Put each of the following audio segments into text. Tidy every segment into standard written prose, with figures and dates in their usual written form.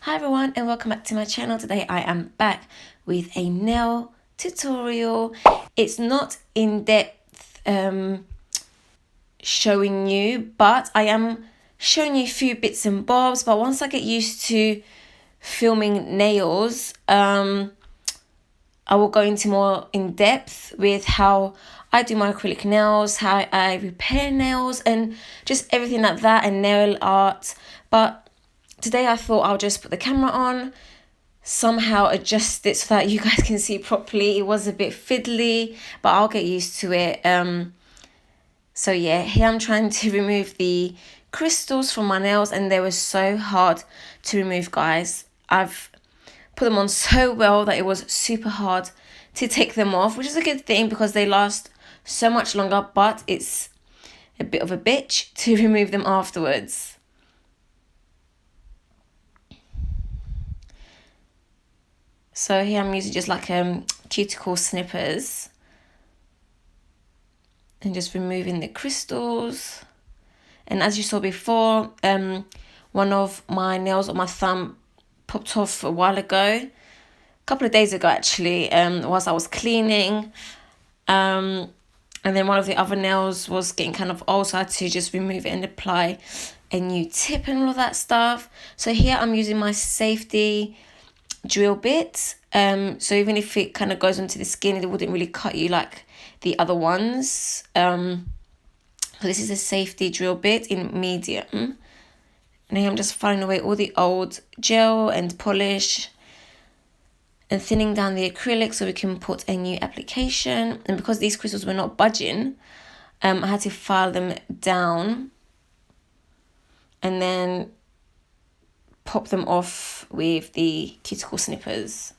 Hi everyone and welcome back to my channel. Today I am back with a nail tutorial. It's not in depth showing you, but I am showing you a few bits and bobs. But once I get used to filming nails, I will go into more in depth with how I do my acrylic nails, how I repair nails and just everything like that, and nail art. But today I thought I'll just put the camera on, somehow adjust it so that you guys can see properly. It was a bit fiddly, but I'll get used to it. So yeah, here I'm trying to remove the crystals from my nails, and they were so hard to remove, guys. I've put them on so well that it was super hard to take them off, which is a good thing because they last so much longer, but it's a bit of a bitch to remove them afterwards. So here I'm using just like cuticle snippers and just removing the crystals. And as you saw before, one of my nails on my thumb popped off a while ago, a couple of days ago actually, whilst I was cleaning. And then one of the other nails was getting kind of old, so I had to just remove it and apply a new tip and all of that stuff. So here I'm using my safety drill bit, so even if it kind of goes onto the skin, it wouldn't really cut you like the other ones. So this is a safety drill bit in medium, and here I'm just filing away all the old gel and polish and thinning down the acrylic so we can put a new application. And because these crystals were not budging, I had to file them down and then pop them off with the cuticle snippers.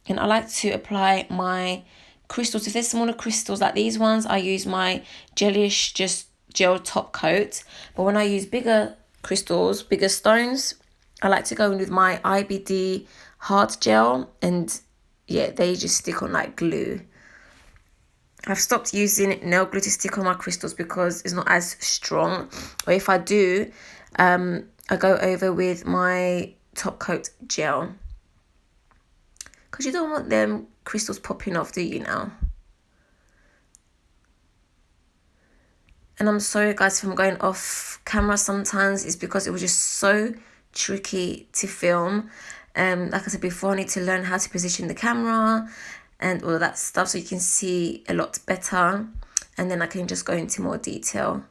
And I like to apply my crystals. If there's smaller crystals like these ones, I use my GELISH just gel top coat. But when I use bigger crystals, bigger stones, I like to go in with my IBD hard gel, and yeah, they just stick on like glue. I've stopped using nail glue to stick on my crystals because it's not as strong. Or if I do, I go over with my top coat gel, because you don't want them crystals popping off, do you now? And I'm sorry guys if I'm going off camera sometimes. It's because it was just so tricky to film. Like I said before, I need to learn how to position the camera and all of that stuff so you can see a lot better, and then I can just go into more detail.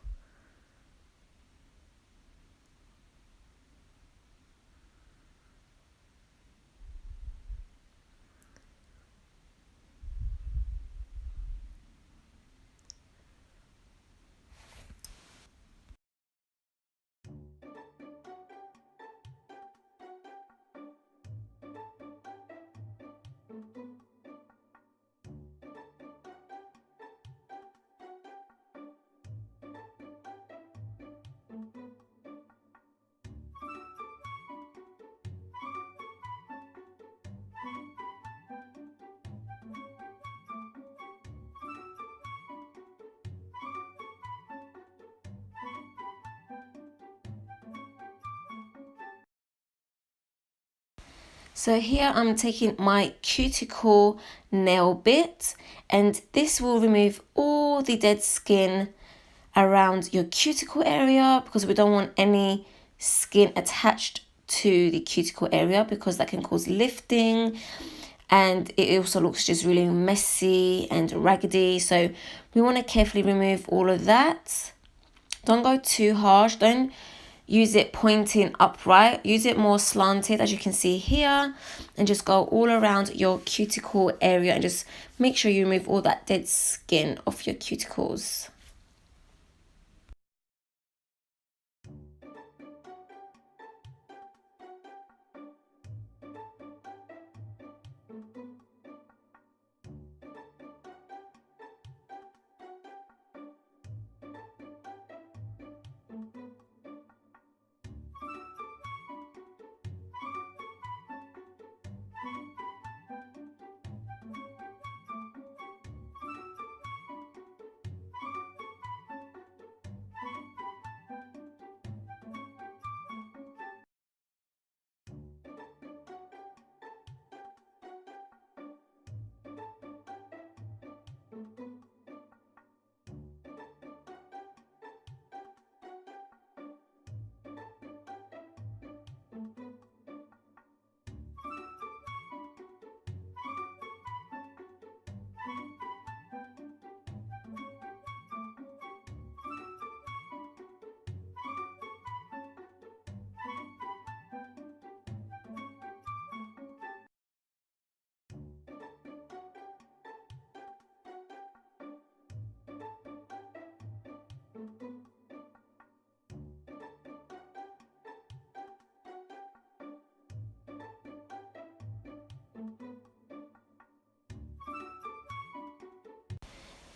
So here I'm taking my cuticle nail bit, and this will remove all the dead skin around your cuticle area, because we don't want any skin attached to the cuticle area because that can cause lifting, and it also looks just really messy and raggedy. So we want to carefully remove all of that. Don't go too harsh. Don't use it pointing upright. Use it more slanted, as you can see here, and just go all around your cuticle area and just make sure you remove all that dead skin off your cuticles.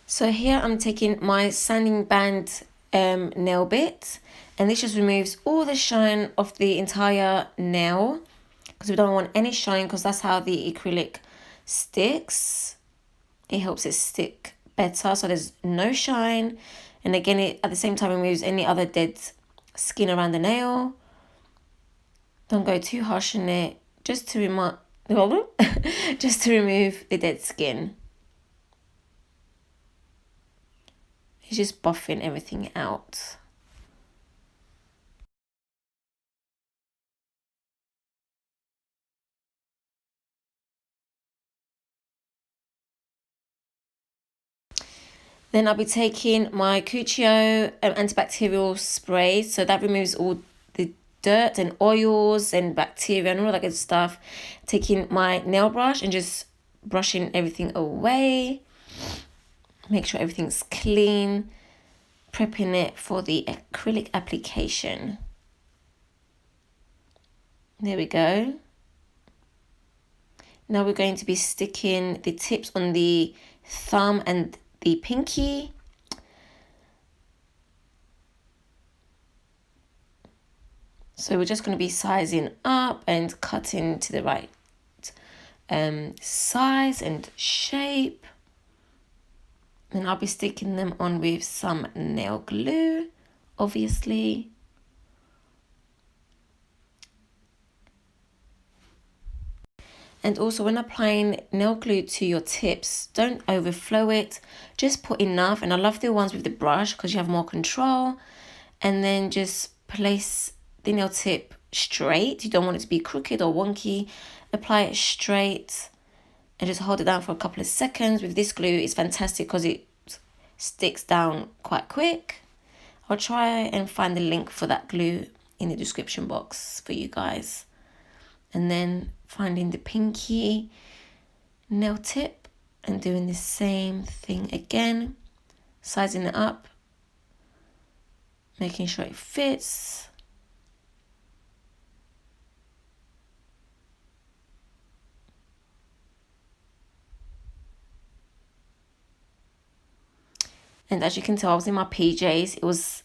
So here I'm taking my sanding band nail bit, and this just removes all the shine of the entire nail, because we don't want any shine, because that's how the acrylic sticks. It helps it stick better, so there's no shine. And again, it at the same time removes any other dead skin around the nail. Don't go too harsh on it, just to remove just to remove the dead skin. It's just buffing everything out. Then I'll be taking my CUCCIO antibacterial spray. So that removes all the dirt and oils and bacteria and all that good stuff. Taking my nail brush and just brushing everything away. Make sure everything's clean. Prepping it for the acrylic application. There we go. Now we're going to be sticking the tips on the thumb and the pinky. So we're just going to be sizing up and cutting to the right size and shape. And I'll be sticking them on with some nail glue, obviously. And also when applying nail glue to your tips, don't overflow it. Just put enough. And I love the ones with the brush because you have more control. And then just place the nail tip straight. You don't want it to be crooked or wonky. Apply it straight and just hold it down for a couple of seconds. With this glue, it's fantastic because it sticks down quite quick. I'll try and find the link for that glue in the description box for you guys. And then finding the pinky nail tip and doing the same thing again, sizing it up, making sure it fits. And as you can tell, I was in my PJs. It was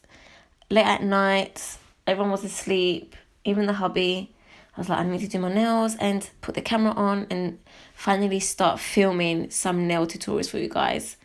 late at night, everyone was asleep, even the hubby. I was like, I need to do my nails and put the camera on and finally start filming some nail tutorials for you guys.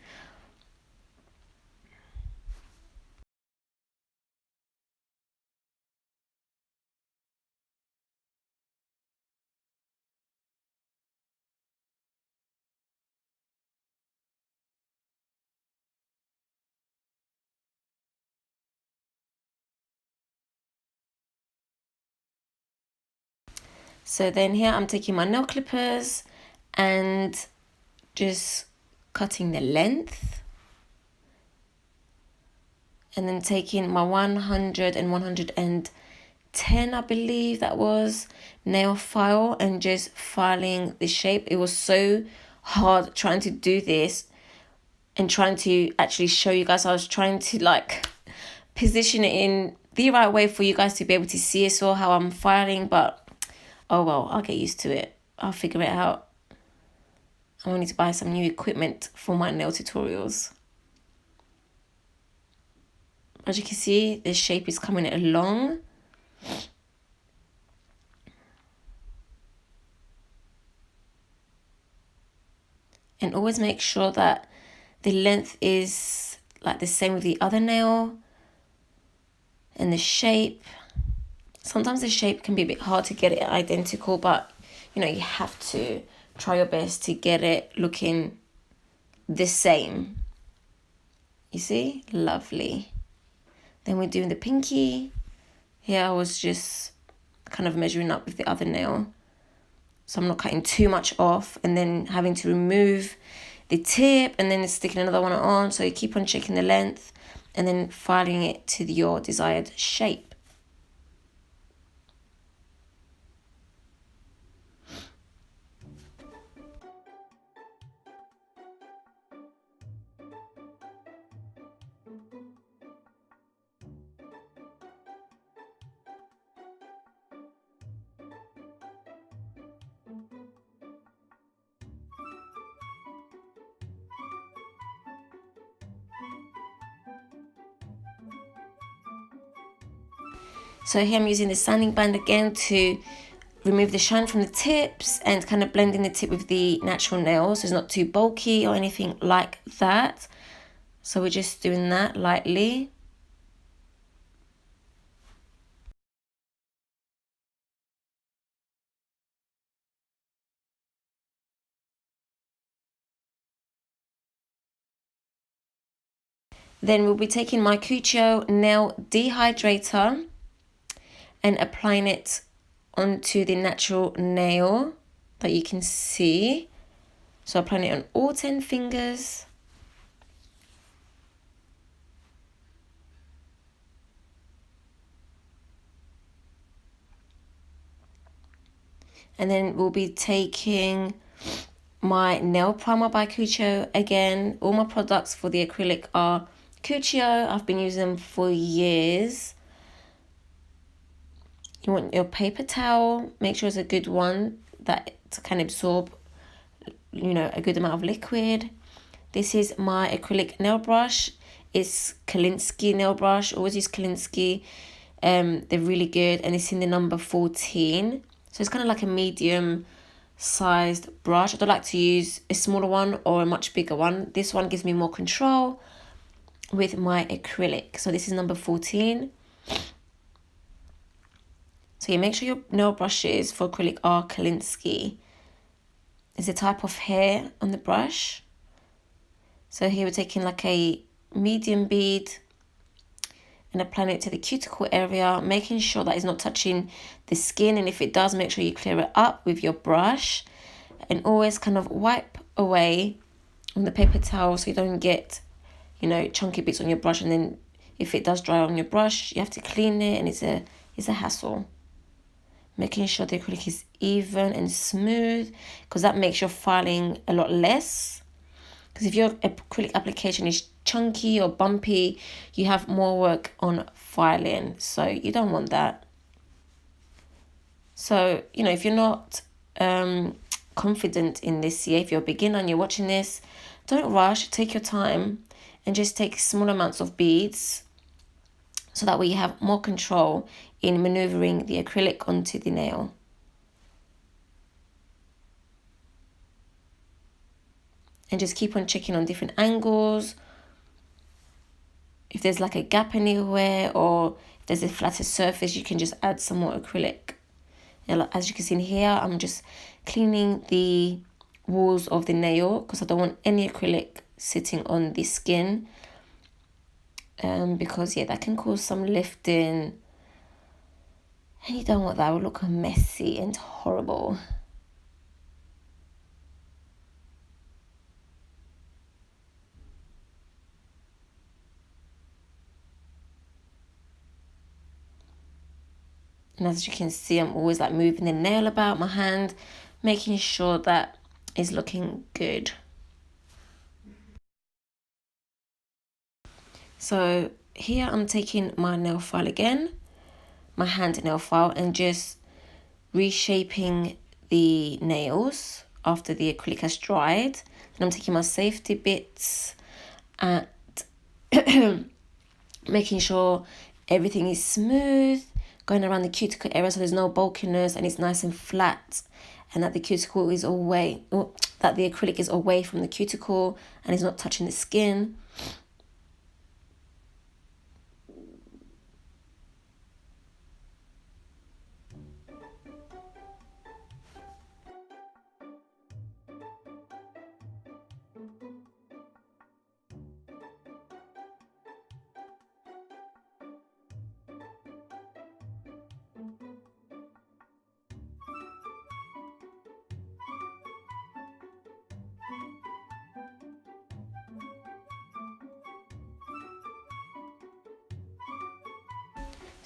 So then here I'm taking my nail clippers and just cutting the length. And then taking my 100 and 110, I believe that was, nail file and just filing the shape. It was so hard trying to do this and trying to actually show you guys. I was trying to like position it in the right way for you guys to be able to see as well how I'm filing, but oh well, I'll get used to it. I'll figure it out. I will need to buy some new equipment for my nail tutorials. As you can see, the shape is coming along. And always make sure that the length is like the same with the other nail. And the shape. Sometimes the shape can be a bit hard to get it identical, but you know, you have to try your best to get it looking the same. You see? Lovely. Then we're doing the pinky. Here I was just kind of measuring up with the other nail, so I'm not cutting too much off and then having to remove the tip and then sticking another one on. So you keep on checking the length and then filing it to your desired shape. So here I'm using the sanding band again to remove the shine from the tips and kind of blending the tip with the natural nails so it's not too bulky or anything like that. So we're just doing that lightly. Then we'll be taking my CUCCIO nail dehydrator and applying it onto the natural nail that you can see. So applying it on all 10 fingers. And then we'll be taking my nail primer by CUCCIO again. All my products for the acrylic are CUCCIO. I've been using them for years. You want your paper towel, make sure it's a good one that can absorb, you know, a good amount of liquid. This is my acrylic nail brush. It's Kolinsky nail brush. Always use Kolinsky. They're really good, and it's in the number 14. So it's kind of like a medium sized brush. I don't like to use a smaller one or a much bigger one. This one gives me more control with my acrylic. So this is number 14. So you make sure your nail brushes for acrylic are Kolinsky. There's a type of hair on the brush. So here we're taking like a medium bead and applying it to the cuticle area, making sure that it's not touching the skin. And if it does, make sure you clear it up with your brush. And always kind of wipe away on the paper towel so you don't get, you know, chunky bits on your brush. And then if it does dry on your brush, you have to clean it, and it's a hassle. Making sure the acrylic is even and smooth, because that makes your filing a lot less. Because if your acrylic application is chunky or bumpy, you have more work on filing. So you don't want that. So, you know, if you're not confident in this yet, if you're a beginner and you're watching this, don't rush, take your time and just take small amounts of beads so that way you have more control in maneuvering the acrylic onto the nail. And just keep on checking on different angles. If there's like a gap anywhere or if there's a flatter surface, you can just add some more acrylic. And as you can see in here, I'm just cleaning the walls of the nail because I don't want any acrylic sitting on the skin. Because yeah, that can cause some lifting. And you don't want that. It will look messy and horrible. And as you can see, I'm always like moving the nail about my hand, making sure that it's looking good. So here I'm taking my nail file again, my hand nail file, and just reshaping the nails after the acrylic has dried. And I'm taking my safety bits and making sure everything is smooth, going around the cuticle area so there's no bulkiness and it's nice and flat, and that the cuticle is away, that the acrylic is away from the cuticle and it's not touching the skin.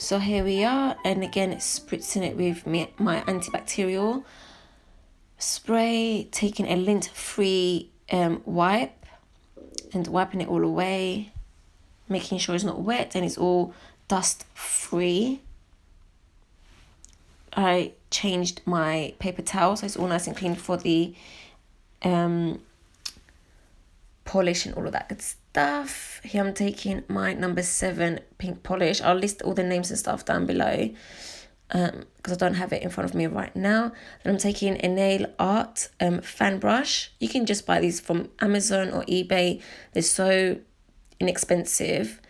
So here we are, and again spritzing it with my antibacterial spray, taking a lint-free wipe and wiping it all away, making sure it's not wet and it's all dust-free. I changed my paper towel so it's all nice and clean for the polish and all of that good stuff. Here I'm taking my number 7 pink polish. I'll list all the names and stuff down below because I don't have it in front of me right now. Then I'm taking a NAILART fan brush. You can just buy these from Amazon or eBay. They're so inexpensive.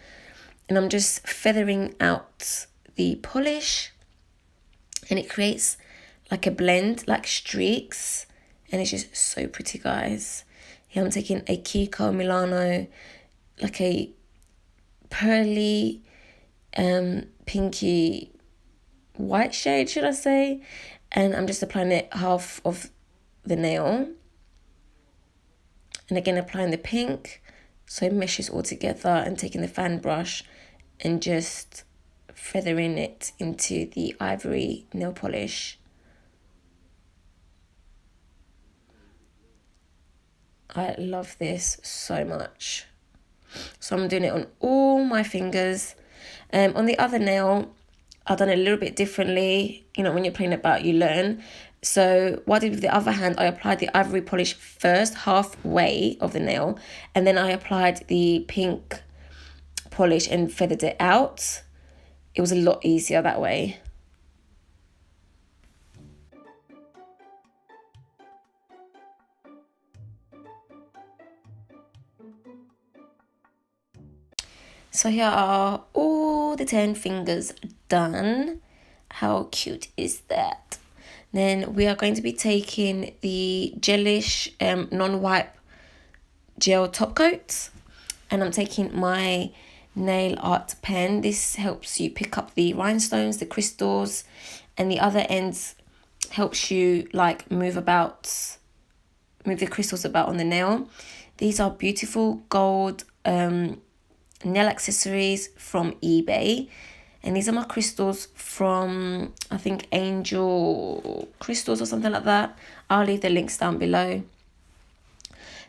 And I'm just feathering out the polish, and it creates like a blend, like streaks, and it's just so pretty, guys. Here I'm taking a KIKO Milano, like a pearly pinky white shade, should I say, and I'm just applying it half of the nail, and again applying the pink so it meshes all together, and taking the fan brush and just feathering it into the ivory nail polish. I love this so much. So I'm doing it on all my fingers. On the other nail, I've done it a little bit differently. You know, when you're playing about, you learn. So what I did with the other hand, I applied the ivory polish first, halfway of the nail, and then I applied the pink polish and feathered it out. It was a lot easier that way. So here are all the 10 fingers done. How cute is that? Then we are going to be taking the Gelish non-wipe gel top coat, and I'm taking my nail art pen. This helps you pick up the rhinestones, the crystals, and the other ends helps you like move the crystals about on the nail. These are beautiful gold nail accessories from eBay, and these are my crystals from, I think, Angel Crystals or something like that. I'll leave the links down below.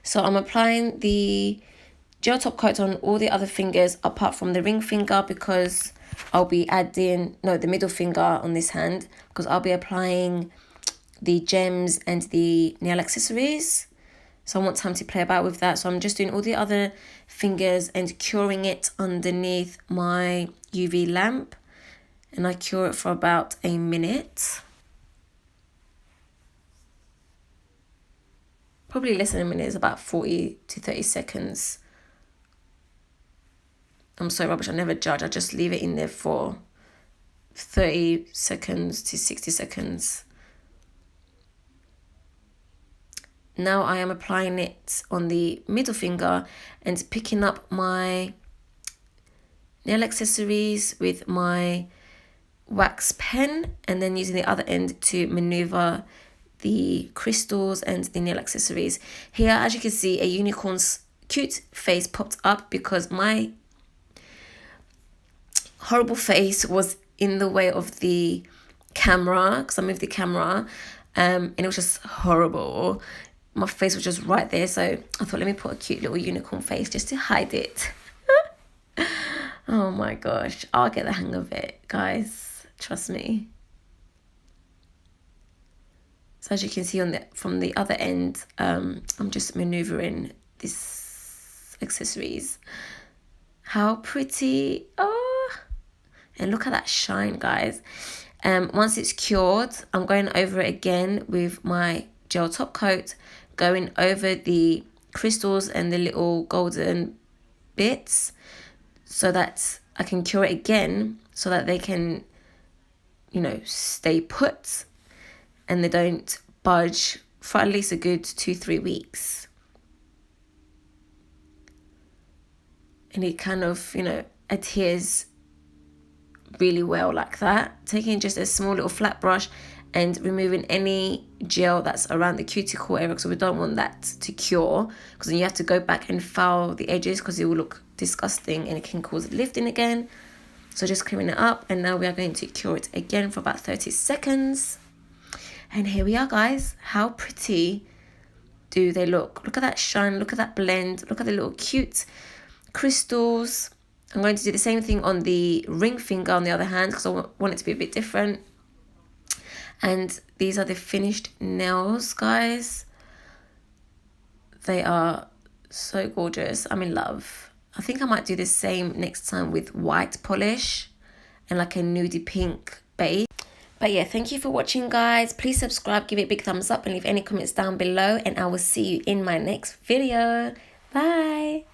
So I'm applying the gel top coat on all the other fingers apart from the ring finger, because I'll be adding, no, the middle finger on this hand, because I'll be applying the gems and the nail accessories. So I want time to play about with that. So I'm just doing all the other fingers and curing it underneath my UV lamp. And I cure it for about a minute. Probably less than a minute, it's about 40 to 30 seconds. I'm so rubbish, I never judge. I just leave it in there for 30 seconds to 60 seconds. Now I am applying it on the middle finger and picking up my nail accessories with my wax pen, and then using the other end to maneuver the crystals and the nail accessories. Here, as you can see, a unicorn's cute face popped up because my horrible face was in the way of the camera, because I moved the camera, and it was just horrible. My face was just right there, so I thought, let me put a cute little unicorn face just to hide it. Oh my gosh, I'll get the hang of it, guys, trust me. So as you can see from the other end, I'm just maneuvering these accessories. How pretty. Oh, and look at that shine, guys. Once it's cured, I'm going over it again with my gel top coat, going over the crystals and the little golden bits so that I can cure it again, so that they can, you know, stay put and they don't budge for at least a good 2-3 weeks. And it kind of, you know, adheres really well like that. Taking just a small little flat brush and removing any gel that's around the cuticle area, because we don't want that to cure, because then you have to go back and file the edges because it will look disgusting and it can cause lifting again. So just clearing it up, and now we are going to cure it again for about 30 seconds. And here we are, guys. How pretty do they look? Look at that shine, look at that blend, look at the little cute crystals. I'm going to do the same thing on the ring finger on the other hand, because I want it to be a bit different. And these are the finished nails, guys. They are So gorgeous. I'm in love. I think I might do the same next time with white polish and like a nudie pink base. But yeah, thank you for watching, guys. Please subscribe, give it a big thumbs up, and leave any comments down below. And I will see you in my next video. Bye.